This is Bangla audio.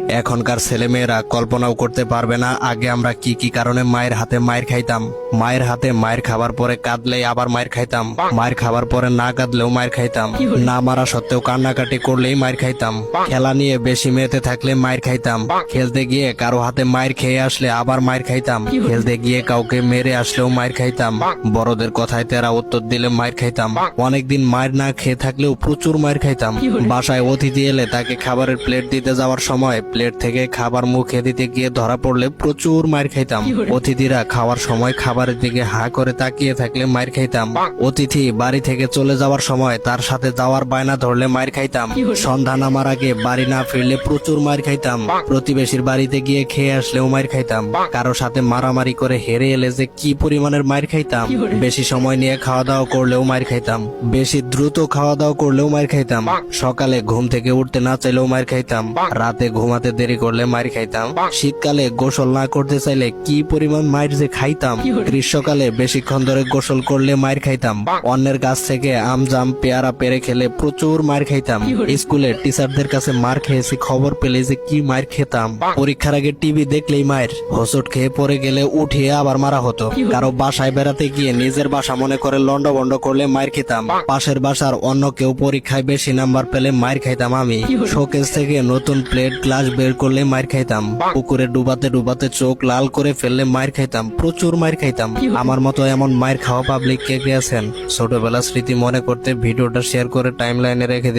এখনকার ছেলেমেয়েরা কল্পনাও করতে পারবে না আগে আমরা কি কি কারণে মায়ের হাতে মায়ের খাইতাম। মায়ের হাতে মায়ের খাবার পরে কাঁদলেই আবার মায়ের খাইতাম, মায়ের খাবার পরে না কাঁদলেও মায়ের খাইতাম, না মারা সত্ত্বেও কান্নাকাটি করলেই মায়ের খাইতাম, খেলা নিয়ে বেশি মেতে থাকলে মায়ের খাইতাম, খেলতে গিয়ে কারো হাতে মায়ের খেয়ে আসলে আবার মায়ের খাইতাম, খেলতে গিয়ে কাউকে মেরে আসলেও মায়ের খাইতাম, বড়দের কথায় তেরা উত্তর দিলে মায়ের খাইতাম, অনেকদিন মায়ের না খেয়ে থাকলেও প্রচুর মায়ের খাইতাম। বাসায় অতিথি এলে তাকে খাবারের প্লেট দিতে যাওয়ার সময় প্লেট থেকে খাবার মুখে দিতে গিয়ে ধরা পড়লে প্রচুর মায়ের খাইতাম। অতিথিরা খাওয়ার সময় খাবারের দিকে হা করে তাকিয়ে থাকলে মায়ের খাইতাম। অতিথি বাড়ি থেকে চলে যাওয়ার সময় তার সাথে যাওয়ার বায়না ধরলে মায়ের খাইতাম। সন্ধ্যা নামার আগে বাড়ি না ফিরলে প্রচুর মায়ের খাইতাম। প্রতিবেশীর বাড়িতে গিয়ে খেয়ে আসলেও মায়ের খাইতাম। কারো সাথে মারামারি করে হেরে এলে যে কি পরিমাণের মায়ের খাইতাম। বেশি সময় নিয়ে খাওয়া দাওয়া করলেও মায়ের খাইতাম। বেশি দ্রুত খাওয়া দাওয়া করলেও মায়ের খাইতাম। সকালে ঘুম থেকে উঠতে না চাইলেও মায়ের খাইতাম। রাতে ঘুমাতে দেরি করলে মায়ের খাইতাম। শীতকালে গোসল না করতে চাইলে কি পরিমাণ মায়ের যে খাইতাম। গ্রীষ্মকালে বেশিক্ষণ ধরে গোসল করলে মায়ের খাইতাম। অন্যের কাছ থেকে আম জাম পেয়ারা পেরে খেলে প্রচুর মায়ের খাইতাম। স্কুলে টিচারদের কাছে মার খেয়েছি, খবর পেলে যে কি মায়ের খেতাম। পরীক্ষার আগে টিভি দেখলেই মায়ের, হোঁচট খেয়ে পড়ে গেলে উঠিয়ে আবার মারা হতো। কারো বাসায় বেড়াতে গিয়ে নিজের বাসা মনে করে লন্ডভন্ড করলে মায়ের খেতাম। পাশের বাসার অন্য কেউ পরীক্ষায় বেশি নাম্বার পেলে মায়ের খাইতাম আমি। শোকেস থেকে নতুন প্লেট গ্লাস বের করলে মায়ের খাইতাম। পুকুরে ডুবাতে ডুবাতে চোখ লাল করে ফেললে মায়ের খাইতাম। প্রচুর মায়ের খাইতাম। আমার মতো এমন মায়ের খাওয়া পাবলিক কে কে আছেন? ছোটবেলার স্মৃতি মনে করতে ভিডিওটা শেয়ার করে টাইমলাইনে রেখে দিন।